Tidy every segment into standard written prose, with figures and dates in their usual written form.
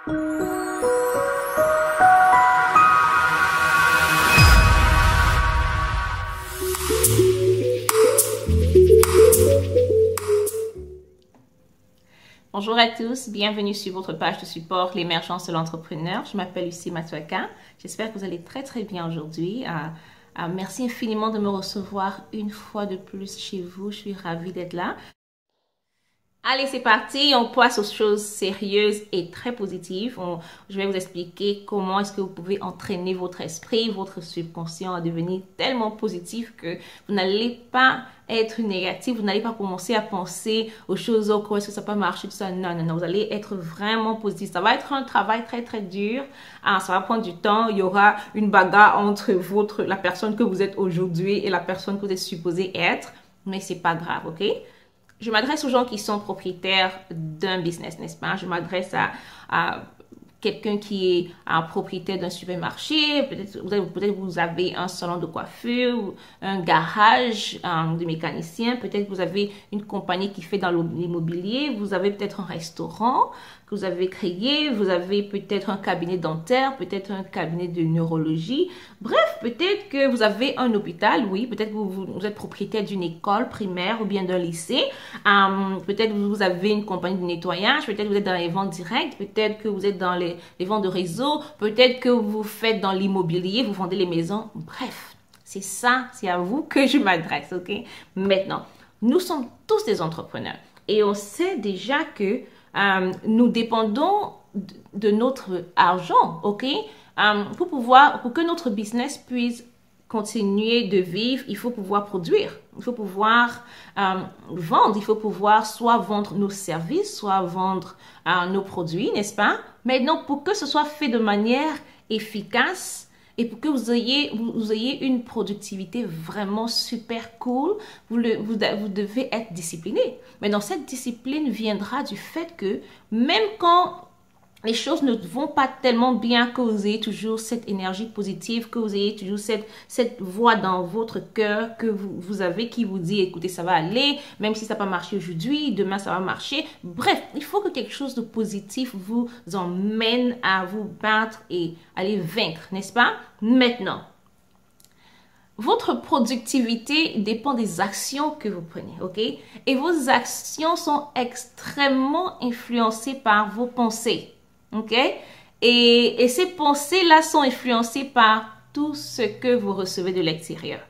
Bonjour à tous, bienvenue sur votre page de support L'émergence de l'entrepreneur. Je m'appelle Lucie Matuaka. J'espère que vous allez très bien aujourd'hui. Merci infiniment de me recevoir une fois de plus chez vous. Je suis ravie d'être là. Allez, c'est parti, on passe aux choses sérieuses et très positives. Je vais vous expliquer comment est-ce que vous pouvez entraîner votre esprit, votre subconscient à devenir tellement positif que vous n'allez pas être négatif, vous n'allez pas commencer à penser aux choses, oh, est-ce que ça peut marcher, tout ça. Non, non, non, vous allez être vraiment positif. Ça va être un travail très dur, ça va prendre du temps, il y aura une bagarre entre la personne que vous êtes aujourd'hui et la personne que vous êtes supposé être, mais c'est pas grave, ok? Je m'adresse aux gens qui sont propriétaires d'un business, n'est-ce pas? Je m'adresse à quelqu'un qui est un propriétaire d'un supermarché, peut-être vous avez un salon de coiffure, un garage de mécanicien, peut-être vous avez une compagnie qui fait dans l'immobilier, vous avez peut-être un restaurant que vous avez créé, vous avez peut-être un cabinet dentaire, peut-être un cabinet de neurologie, bref, peut-être que vous avez un hôpital, oui, peut-être que vous êtes propriétaire d'une école primaire ou bien d'un lycée, peut-être que vous avez une compagnie de nettoyage, peut-être que vous êtes dans les ventes directes, peut-être que vous êtes dans les ventes de réseau, peut-être que vous faites dans l'immobilier, vous vendez les maisons, bref, c'est ça, c'est à vous que je m'adresse, ok? Maintenant, nous sommes tous des entrepreneurs et on sait déjà que nous dépendons de notre argent, ok? Pour que notre business puisse continuer de vivre, il faut pouvoir produire, il faut pouvoir vendre, il faut pouvoir soit vendre nos services, soit vendre nos produits, n'est-ce pas? Maintenant, pour que ce soit fait de manière efficace et pour que vous ayez une productivité vraiment super cool, vous devez être discipliné. Maintenant, cette discipline viendra du fait que même quand les choses ne vont pas tellement bien, que vous ayez toujours cette énergie positive, que vous ayez toujours cette voix dans votre cœur que vous avez qui vous dit, écoutez, ça va aller, même si ça n'a pas marché aujourd'hui, demain ça va marcher. Bref, il faut que quelque chose de positif vous emmène à vous battre et aller vaincre, n'est-ce pas? Maintenant, votre productivité dépend des actions que vous prenez, ok? Et vos actions sont extrêmement influencées par vos pensées. Ok? Et ces pensées-là sont influencées par tout ce que vous recevez de l'extérieur.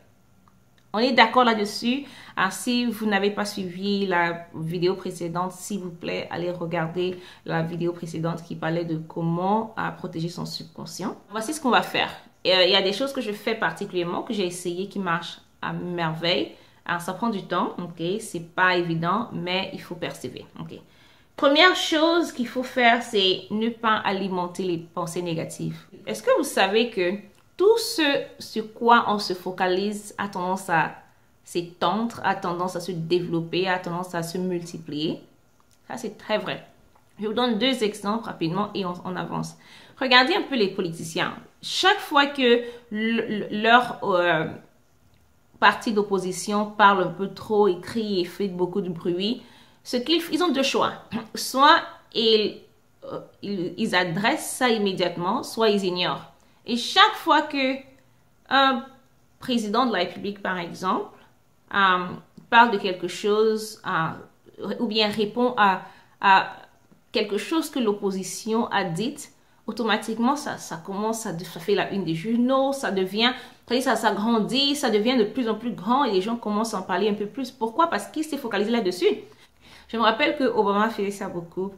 On est d'accord là-dessus. Si vous n'avez pas suivi la vidéo précédente, s'il vous plaît, allez regarder la vidéo précédente qui parlait de comment protéger son subconscient. Voici ce qu'on va faire. Il y a des choses que je fais particulièrement, que j'ai essayé, qui marchent à merveille. Alors, ça prend du temps, ok? C'est pas évident, mais il faut persévérer, ok? Première chose qu'il faut faire, c'est ne pas alimenter les pensées négatives. Est-ce que vous savez que tout ce sur quoi on se focalise a tendance à s'étendre, a tendance à se développer, a tendance à se multiplier? Ça, c'est très vrai. Je vous donne deux exemples rapidement et on avance. Regardez un peu les politiciens. Chaque fois que leur parti d'opposition parle un peu trop, écrit et fait beaucoup de bruit, ils ont deux choix. Soit ils adressent ça immédiatement, soit ils ignorent. Et chaque fois que un président de la République, par exemple, parle de quelque chose ou bien répond à quelque chose que l'opposition a dit, automatiquement, ça fait la une des journaux, ça grandit, ça devient de plus en plus grand et les gens commencent à en parler un peu plus. Pourquoi? Parce qu'il s'est focalisé là-dessus. Je me rappelle que Obama faisait ça beaucoup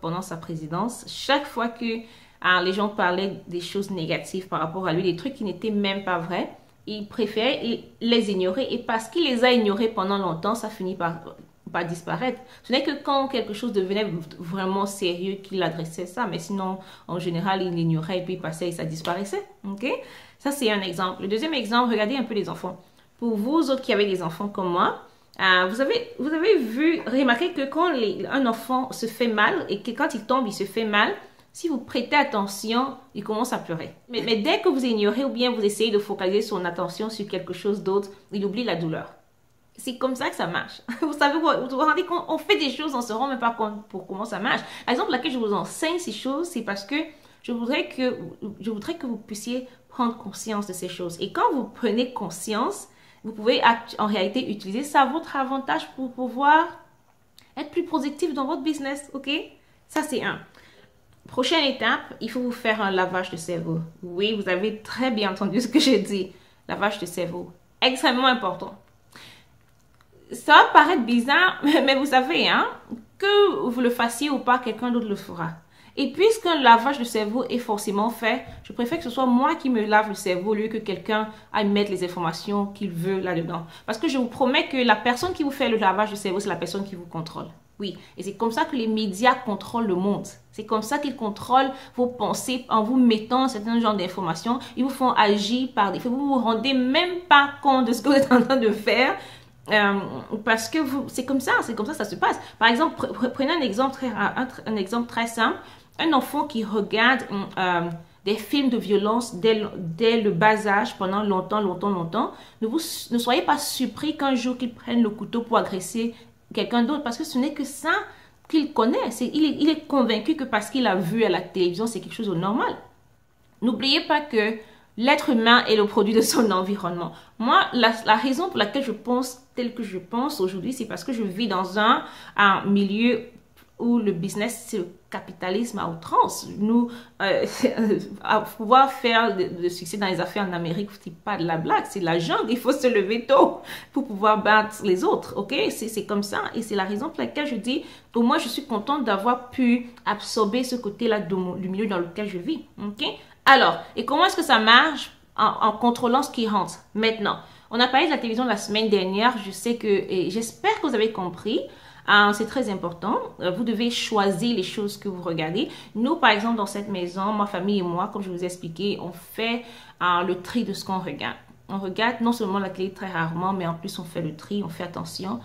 pendant sa présidence. Chaque fois que les gens parlaient des choses négatives par rapport à lui, des trucs qui n'étaient même pas vrais, il préférait les ignorer. Et parce qu'il les a ignorés pendant longtemps, ça finit par disparaître. Ce n'est que quand quelque chose devenait vraiment sérieux qu'il adressait ça. Mais sinon, en général, il l'ignorait et puis il passait et ça disparaissait. Okay? Ça, c'est un exemple. Le deuxième exemple, regardez un peu les enfants. Pour vous autres qui avez des enfants comme moi, vous avez remarqué que quand un enfant se fait mal et que quand il tombe, il se fait mal, si vous prêtez attention, il commence à pleurer. Mais dès que vous ignorez ou bien vous essayez de focaliser son attention sur quelque chose d'autre, il oublie la douleur. C'est comme ça que ça marche. Vous savez, vous vous rendez compte, on fait des choses, on ne se rend même pas compte pour comment ça marche. Par exemple, laquelle je vous enseigne ces choses, c'est parce que je voudrais que vous puissiez prendre conscience de ces choses. Et quand vous prenez conscience, vous pouvez en réalité utiliser ça à votre avantage pour pouvoir être plus productif dans votre business, ok? Ça, c'est un. Prochaine étape, il faut vous faire un lavage de cerveau. Oui, vous avez très bien entendu ce que j'ai dit. Lavage de cerveau. Extrêmement important. Ça va paraître bizarre, mais vous savez, hein, que vous le fassiez ou pas, quelqu'un d'autre le fera. Et puisqu'un lavage de cerveau est forcément fait, je préfère que ce soit moi qui me lave le cerveau au lieu que quelqu'un aille mettre les informations qu'il veut là-dedans. Parce que je vous promets que la personne qui vous fait le lavage de cerveau, c'est la personne qui vous contrôle. Oui, et c'est comme ça que les médias contrôlent le monde. C'est comme ça qu'ils contrôlent vos pensées en vous mettant certains genres d'informations. Ils vous font agir par défaut. Vous ne vous rendez même pas compte de ce que vous êtes en train de faire. Parce que c'est comme ça que ça se passe. Par exemple, prenez un exemple très simple. Un enfant qui regarde des films de violence dès le bas âge pendant longtemps, ne soyez pas surpris qu'un jour qu'il prenne le couteau pour agresser quelqu'un d'autre, parce que ce n'est que ça qu'il connaît. Il est convaincu que parce qu'il a vu à la télévision, c'est quelque chose de normal. N'oubliez pas que l'être humain est le produit de son environnement. Moi, la raison pour laquelle je pense tel que je pense aujourd'hui, c'est parce que je vis dans un milieu où le business, c'est le capitalisme à outrance. Nous, à pouvoir faire de succès dans les affaires en Amérique, c'est pas de la blague, c'est la jungle. Il faut se lever tôt pour pouvoir battre les autres, ok? C'est comme ça, et c'est la raison pour laquelle je dis, au moins, je suis contente d'avoir pu absorber ce côté-là du milieu dans lequel je vis, ok? Alors, et comment est-ce que ça marche? En contrôlant ce qui rentre. Maintenant, on a parlé de la télévision la semaine dernière. Je sais que, et j'espère que vous avez compris. C'est très important. Vous devez choisir les choses que vous regardez. Nous, par exemple, dans cette maison, ma famille et moi, comme je vous ai expliqué, on fait le tri de ce qu'on regarde. On regarde non seulement la télé très rarement, mais en plus on fait le tri, on fait attention,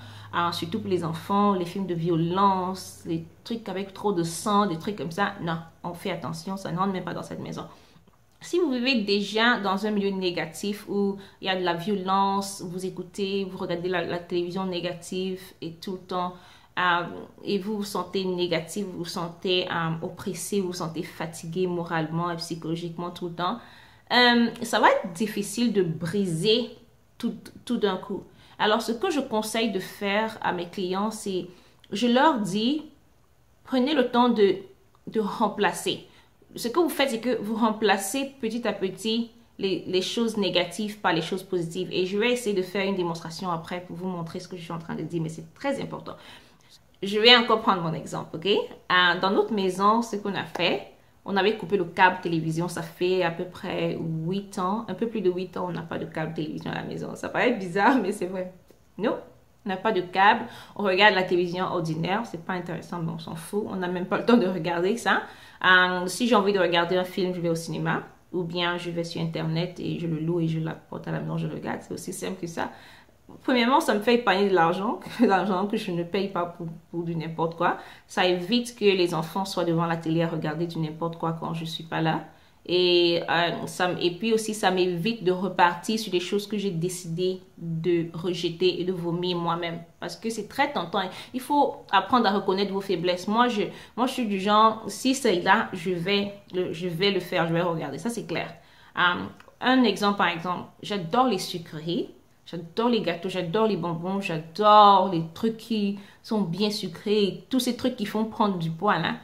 surtout pour les enfants, les films de violence, les trucs avec trop de sang, des trucs comme ça. Non, on fait attention, ça ne rentre même pas dans cette maison. Si vous vivez déjà dans un milieu négatif où il y a de la violence, vous écoutez, vous regardez la télévision négative et tout le temps, et vous vous sentez négatif, vous vous sentez oppressé, vous vous sentez fatigué moralement et psychologiquement tout le temps, ça va être difficile de briser tout d'un coup. Alors, ce que je conseille de faire à mes clients, c'est, je leur dis, prenez le temps de remplacer. Ce que vous faites, c'est que vous remplacez petit à petit les choses négatives par les choses positives. Et je vais essayer de faire une démonstration après pour vous montrer ce que je suis en train de dire, mais c'est très important. Je vais encore prendre mon exemple, ok? Dans notre maison, ce qu'on a fait, on avait coupé le câble télévision. Ça fait à peu près 8 ans, un peu plus de 8 ans, on n'a pas de câble télévision à la maison. Ça paraît bizarre, mais c'est vrai. Non, on n'a pas de câble. On regarde la télévision ordinaire. C'est pas intéressant, mais on s'en fout. On n'a même pas le temps de regarder ça. Si j'ai envie de regarder un film, je vais au cinéma. Ou bien je vais sur Internet et je le loue et je l'apporte à la maison, je le regarde. C'est aussi simple que ça. Premièrement, ça me fait épargner de l'argent que je ne paye pas pour du n'importe quoi. Ça évite que les enfants soient devant la télé à regarder du n'importe quoi quand je ne suis pas là. Et puis aussi, ça m'évite de repartir sur des choses que j'ai décidé de rejeter et de vomir moi-même. Parce que c'est très tentant. Il faut apprendre à reconnaître vos faiblesses. Moi, je suis du genre, si c'est là, je vais le faire, je vais regarder. Ça, c'est clair. Un exemple, par exemple, j'adore les sucreries. J'adore les gâteaux, j'adore les bonbons, j'adore les trucs qui sont bien sucrés, tous ces trucs qui font prendre du poids là.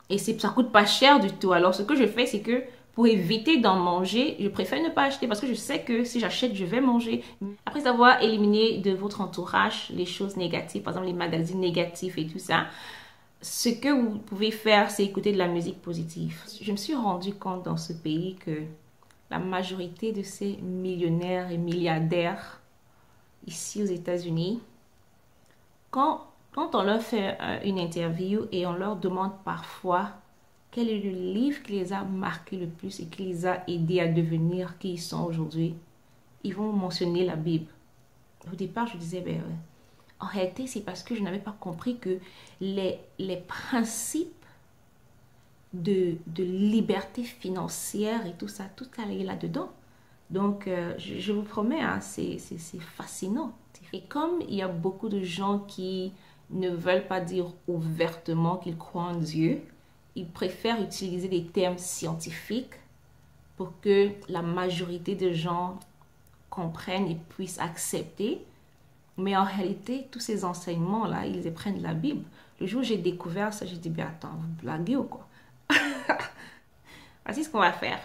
Et ça coûte pas cher du tout. Alors ce que je fais, c'est que pour éviter d'en manger, je préfère ne pas acheter parce que je sais que si j'achète, je vais manger. Après avoir éliminé de votre entourage les choses négatives, par exemple les magazines négatifs et tout ça, ce que vous pouvez faire, c'est écouter de la musique positive. Je me suis rendu compte dans ce pays que la majorité de ces millionnaires et milliardaires ici aux États-Unis, quand on leur fait une interview et on leur demande parfois quel est le livre qui les a marqués le plus et qui les a aidés à devenir qui ils sont aujourd'hui, ils vont mentionner la Bible. Au départ, je disais, en réalité, c'est parce que je n'avais pas compris que les principes de liberté financière et tout ça, tout allait là-dedans. Donc, je vous promets, hein, c'est fascinant. C'est Et comme il y a beaucoup de gens qui ne veulent pas dire ouvertement qu'ils croient en Dieu, ils préfèrent utiliser des termes scientifiques pour que la majorité des gens comprennent et puissent accepter. Mais en réalité, tous ces enseignements-là, ils les prennent de la Bible. Le jour où j'ai découvert ça, j'ai dit, bien attends, vous blaguez ou quoi? Voici ce qu'on va faire.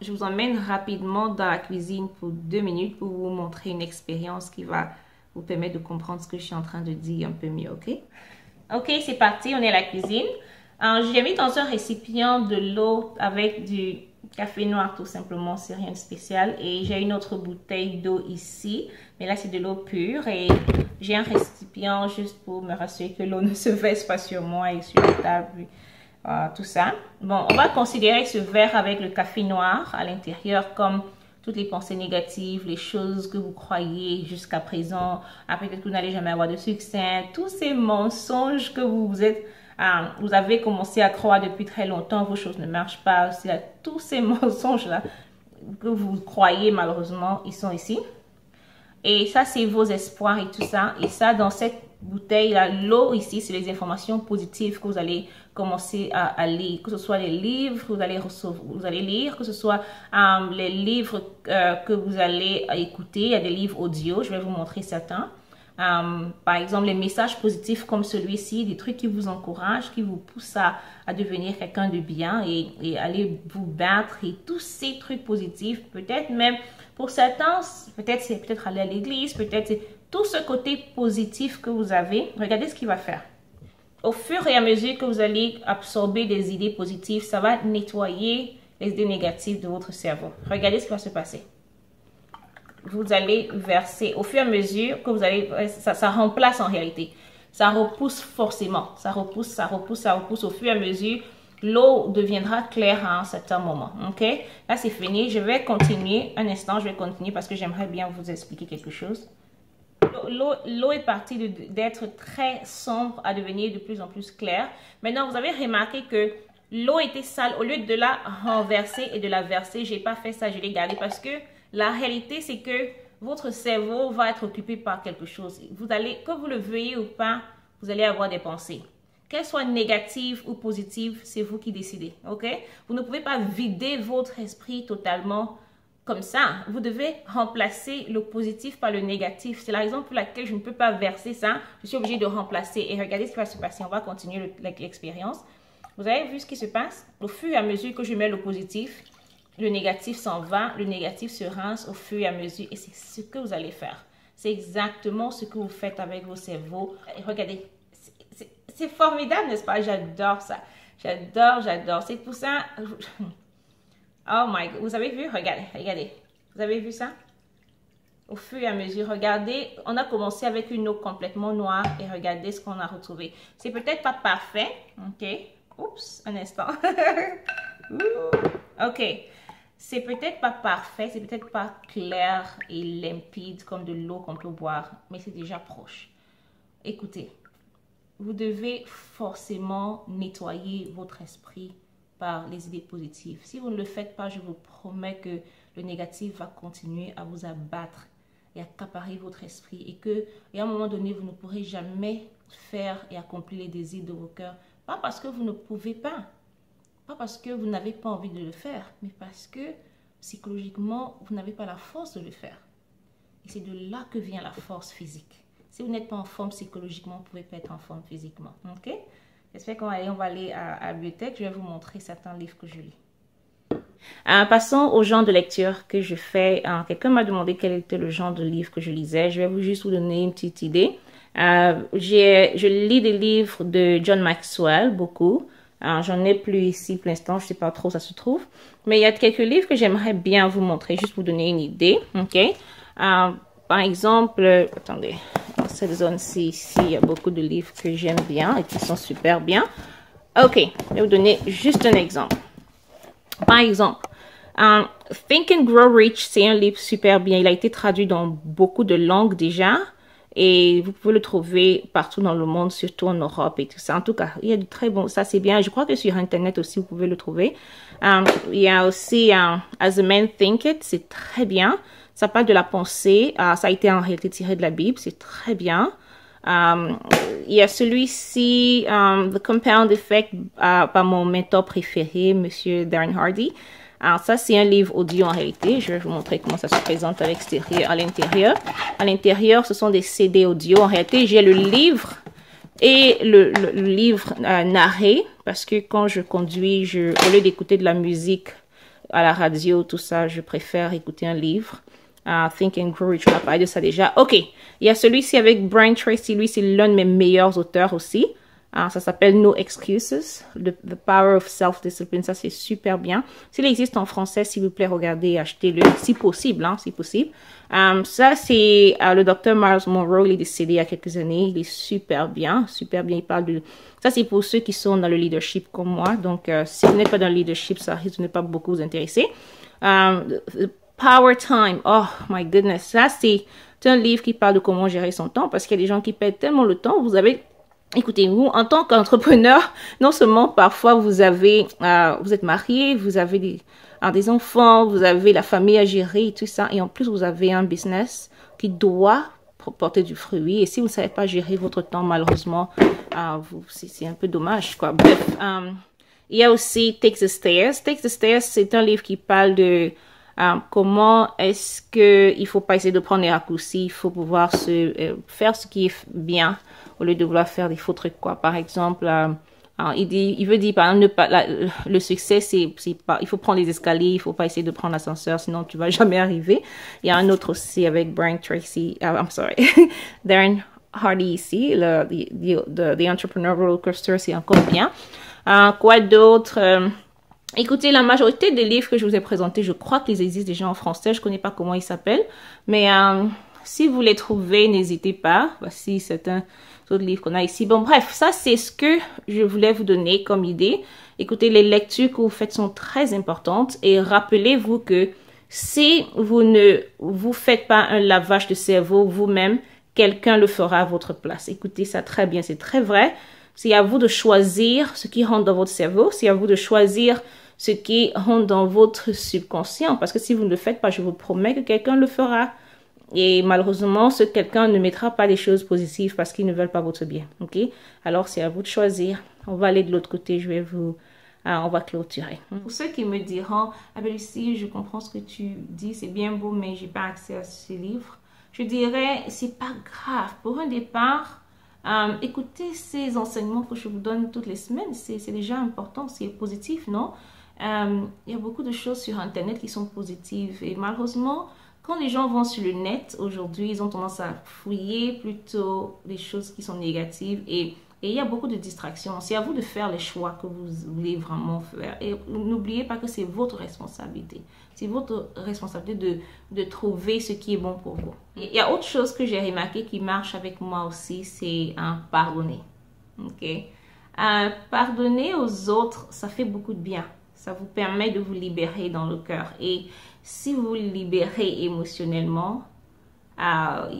Je vous emmène rapidement dans la cuisine pour 2 minutes pour vous montrer une expérience qui va vous permettre de comprendre ce que je suis en train de dire un peu mieux, ok? Ok, c'est parti, on est à la cuisine. J'ai mis dans un récipient de l'eau avec du café noir tout simplement, c'est rien de spécial. Et j'ai une autre bouteille d'eau ici, mais là c'est de l'eau pure. Et j'ai un récipient juste pour me rassurer que l'eau ne se verse pas sur moi et sur la table. Tout ça. Bon, on va considérer ce verre avec le café noir à l'intérieur comme toutes les pensées négatives, les choses que vous croyez jusqu'à présent. Peut-être que vous n'allez jamais avoir de succès. Tous ces mensonges que vous avez commencé à croire depuis très longtemps, vos choses ne marchent pas. Tous ces mensonges-là que vous croyez malheureusement, ils sont ici. Et ça, c'est vos espoirs et tout ça. Et ça, dans cette bouteille-là, l'eau ici, c'est les informations positives que vous allez commencer à lire. Que ce soit les livres que vous allez lire, que ce soit les livres que vous allez écouter. Il y a des livres audio, je vais vous montrer certains. Par exemple, les messages positifs comme celui-ci, des trucs qui vous encouragent, qui vous poussent à devenir quelqu'un de bien et aller vous battre. Et tous ces trucs positifs, peut-être même pour certains, peut-être aller à l'église, peut-être c'est tout ce côté positif que vous avez. Regardez ce qu'il va faire. Au fur et à mesure que vous allez absorber des idées positives, ça va nettoyer les idées négatives de votre cerveau. Regardez ce qui va se passer. Vous allez verser, au fur et à mesure que vous allez, ça remplace en réalité. Ça repousse forcément. Ça repousse au fur et à mesure. L'eau deviendra claire à un certain moment. Ok? Là, c'est fini. Je vais continuer. Un instant, je vais continuer parce que j'aimerais bien vous expliquer quelque chose. L'eau est partie d'être très sombre à devenir de plus en plus claire. Maintenant, vous avez remarqué que l'eau était sale. Au lieu de la renverser et de la verser, je n'ai pas fait ça, je l'ai gardée parce que la réalité, c'est que votre cerveau va être occupé par quelque chose. Que vous le veuillez ou pas, vous allez avoir des pensées. Qu'elles soient négatives ou positives, c'est vous qui décidez. Ok? Vous ne pouvez pas vider votre esprit totalement comme ça. Vous devez remplacer le positif par le négatif. C'est la raison pour laquelle je ne peux pas verser ça. Je suis obligée de remplacer. Et regardez ce qui va se passer. On va continuer l'expérience. Vous avez vu ce qui se passe? Au fur et à mesure que je mets le positif, le négatif s'en va. Le négatif se rince au fur et à mesure. Et c'est ce que vous allez faire. C'est exactement ce que vous faites avec vos cerveaux. Et regardez. C'est formidable, n'est-ce pas? J'adore ça. J'adore. C'est pour ça... Oh my God. Vous avez vu? Regardez. Vous avez vu ça? Au fur et à mesure, regardez. On a commencé avec une eau complètement noire et regardez ce qu'on a retrouvé. C'est peut-être pas parfait. Ok. Oups, un instant. Ok. C'est peut-être pas parfait. C'est peut-être pas clair et limpide comme de l'eau qu'on peut boire. Mais c'est déjà proche. Écoutez. Vous devez forcément nettoyer votre esprit par les idées positives. Si vous ne le faites pas, je vous promets que le négatif va continuer à vous abattre et accaparer votre esprit et à un moment donné, vous ne pourrez jamais faire et accomplir les désirs de vos cœurs. Pas parce que vous ne pouvez pas, pas parce que vous n'avez pas envie de le faire, mais parce que psychologiquement, vous n'avez pas la force de le faire. Et c'est de là que vient la force physique. Si vous n'êtes pas en forme psychologiquement, vous ne pouvez pas être en forme physiquement. Ok? J'espère qu'on va aller à la bibliothèque. Je vais vous montrer certains livres que je lis. Passons au genre de lecture que je fais. Quelqu'un m'a demandé quel était le genre de livre que je lisais. Je vais juste vous donner une petite idée. Je lis des livres de John Maxwell, beaucoup. J'en ai plus ici pour l'instant. Je ne sais pas trop où ça se trouve. Mais il y a quelques livres que j'aimerais bien vous montrer, juste pour vous donner une idée. Ok? Par exemple, attendez, dans cette zone-ci, ici, il y a beaucoup de livres que j'aime bien et qui sont super bien. Ok, je vais vous donner juste un exemple. Par exemple, Think and Grow Rich, c'est un livre super bien. Il a été traduit dans beaucoup de langues déjà. Et vous pouvez le trouver partout dans le monde, surtout en Europe et tout ça. En tout cas, il y a de très bons, ça c'est bien. Je crois que sur Internet aussi, vous pouvez le trouver. Il y a aussi As a Man Thinketh, c'est très bien. Ça parle de la pensée. Ça a été en réalité tiré de la Bible. C'est très bien. Il y a celui-ci, The Compound Effect, par mon mentor préféré, Monsieur Darren Hardy. Alors ça, c'est un livre audio en réalité. Je vais vous montrer comment ça se présente à l'extérieur, à l'intérieur. À l'intérieur, ce sont des CD audio. En réalité, j'ai le livre et le livre narré, parce que quand je conduis, au lieu d'écouter de la musique à la radio, tout ça, je préfère écouter un livre. Think and Grow Rich, on a parlé de ça déjà. Ok, il y a celui-ci avec Brian Tracy. Lui, c'est l'un de mes meilleurs auteurs aussi. Ça s'appelle No Excuses, The Power of Self-Discipline. Ça, c'est super bien. S'il existe en français, s'il vous plaît, regardez, achetez-le, si possible, si possible. Ça, c'est le docteur Miles Monroe. Il est décédé il y a quelques années. Il est super bien, super bien. Il parle de... Ça, c'est pour ceux qui sont dans le leadership comme moi. Donc, si vous n'êtes pas dans le leadership, ça risque de ne pas beaucoup vous intéresser. Power Time, oh my goodness, ça c'est un livre qui parle de comment gérer son temps, parce qu'il y a des gens qui perdent tellement le temps. Vous avez, écoutez-vous, en tant qu'entrepreneur, non seulement parfois vous êtes marié, vous avez des enfants, vous avez la famille à gérer et tout ça, et en plus vous avez un business qui doit porter du fruit, et si vous ne savez pas gérer votre temps, malheureusement, c'est un peu dommage, quoi. Bref, il y a aussi Take the Stairs. Take the Stairs, c'est un livre qui parle de comment est-ce qu'il ne faut pas essayer de prendre les raccourcis, il faut pouvoir faire ce qui est bien au lieu de vouloir faire des faux trucs, quoi. Par exemple, il veut dire, par exemple, le succès, il faut prendre les escaliers, il ne faut pas essayer de prendre l'ascenseur, sinon tu ne vas jamais arriver. Il y a un autre aussi avec Brian Tracy, Darren Hardy ici, The Entrepreneur Roller Coaster, c'est encore bien. Quoi d'autre? Écoutez, la majorité des livres que je vous ai présentés, je crois qu'ils existent déjà en français. Je ne connais pas comment ils s'appellent. Mais si vous les trouvez, n'hésitez pas. Voici certains autres livres qu'on a ici. Bon, bref, ça, c'est ce que je voulais vous donner comme idée. Écoutez, les lectures que vous faites sont très importantes. Et rappelez-vous que si vous ne vous faites pas un lavage de cerveau vous-même, quelqu'un le fera à votre place. Écoutez ça très bien, c'est très vrai. C'est à vous de choisir ce qui rentre dans votre cerveau. C'est à vous de choisir ce qui rentre dans votre subconscient. Parce que si vous ne le faites pas, je vous promets que quelqu'un le fera. Et malheureusement, ce quelqu'un ne mettra pas des choses positives parce qu'ils ne veulent pas votre bien. Ok? Alors, c'est à vous de choisir. On va aller de l'autre côté. On va clôturer. Pour ceux qui me diront, ah ben Lucie, je comprends ce que tu dis, c'est bien beau, mais j'ai pas accès à ce livre. Je dirais, c'est pas grave. Pour un départ, écoutez ces enseignements que je vous donne toutes les semaines, c'est déjà important, c'est positif, non? Il y a beaucoup de choses sur Internet qui sont positives et malheureusement, quand les gens vont sur le net aujourd'hui, ils ont tendance à fouiller plutôt les choses qui sont négatives et il y a beaucoup de distractions. C'est à vous de faire les choix que vous voulez vraiment faire. Et n'oubliez pas que c'est votre responsabilité. C'est votre responsabilité de trouver ce qui est bon pour vous. Il y a autre chose que j'ai remarqué qui marche avec moi aussi, c'est pardonner. Ok? Pardonner aux autres, ça fait beaucoup de bien. Ça vous permet de vous libérer dans le cœur. Et si vous vous libérez émotionnellement,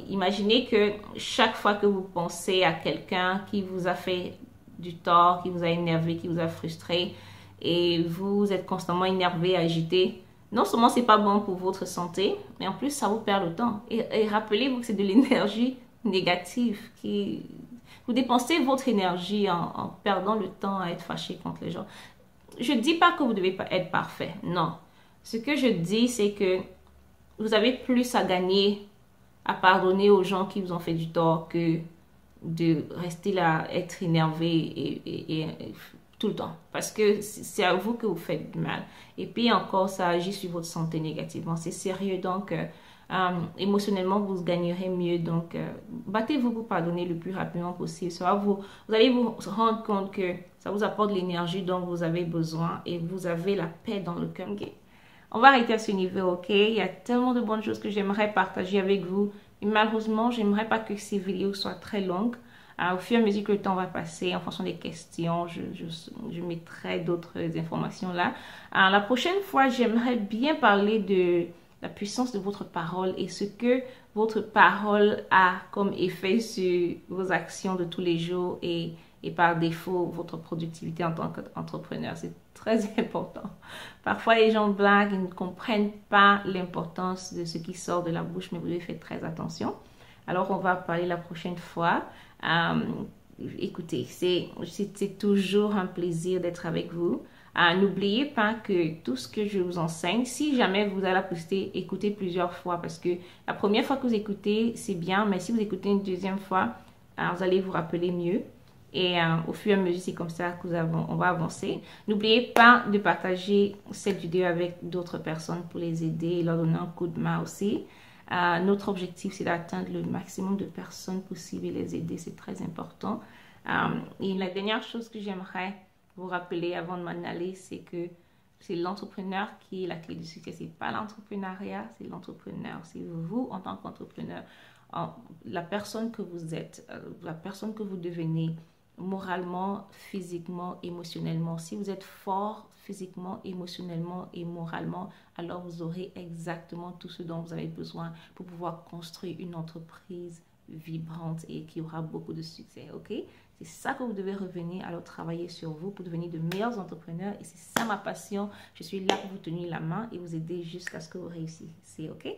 imaginez que chaque fois que vous pensez à quelqu'un qui vous a fait du tort, qui vous a énervé, qui vous a frustré, et vous êtes constamment énervé, agité, non seulement c'est pas bon pour votre santé, mais en plus ça vous perd le temps. Et rappelez-vous que c'est de l'énergie négative vous dépensez votre énergie en perdant le temps à être fâché contre les gens. Je ne dis pas que vous ne devez pas être parfait, non. Ce que je dis, c'est que vous avez plus à gagner à pardonner aux gens qui vous ont fait du tort que de rester là, être énervé et tout le temps. Parce que c'est à vous que vous faites du mal. Et puis encore, ça agit sur votre santé négativement. C'est sérieux, donc émotionnellement, vous gagnerez mieux. Donc, battez-vous pour pardonner le plus rapidement possible. Vous allez vous rendre compte que ça vous apporte l'énergie dont vous avez besoin et vous avez la paix dans le cœur. Okay. On va arrêter à ce niveau, ok? Il y a tellement de bonnes choses que j'aimerais partager avec vous. Et malheureusement, j'aimerais pas que ces vidéos soient très longues. Au fur et à mesure que le temps va passer, en fonction des questions, je mettrai d'autres informations là. La prochaine fois, j'aimerais bien parler de la puissance de votre parole et ce que votre parole a comme effet sur vos actions de tous les jours et et par défaut votre productivité en tant qu'entrepreneur. C'est très important. Parfois les gens blaguent, ils ne comprennent pas l'importance de ce qui sort de la bouche, mais vous devez faire très attention. Alors on va parler la prochaine fois. Écoutez, c'est toujours un plaisir d'être avec vous. N'oubliez pas que tout ce que je vous enseigne, si jamais vous avez la possibilité, écoutez plusieurs fois parce que la première fois que vous écoutez, c'est bien, mais si vous écoutez une deuxième fois, vous allez vous rappeler mieux. Et au fur et à mesure, c'est comme ça que on va avancer. N'oubliez pas de partager cette vidéo avec d'autres personnes pour les aider et leur donner un coup de main aussi. Notre objectif, c'est d'atteindre le maximum de personnes possibles et les aider. C'est très important. Et la dernière chose que j'aimerais vous rappeler avant de m'en aller, c'est que c'est l'entrepreneur qui est la clé du succès. Ce n'est pas l'entrepreneuriat, c'est l'entrepreneur. C'est vous en tant qu'entrepreneur, la personne que vous êtes, la personne que vous devenez moralement, physiquement, émotionnellement. Si vous êtes fort physiquement, émotionnellement et moralement, alors vous aurez exactement tout ce dont vous avez besoin pour pouvoir construire une entreprise vibrante et qui aura beaucoup de succès, ok? C'est ça que vous devez revenir, alors travailler sur vous pour devenir de meilleurs entrepreneurs. Et c'est ça ma passion. Je suis là pour vous tenir la main et vous aider jusqu'à ce que vous réussissiez, ok?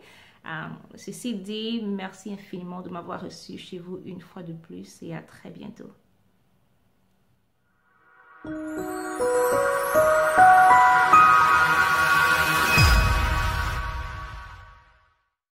Ceci dit, merci infiniment de m'avoir reçu chez vous une fois de plus et à très bientôt.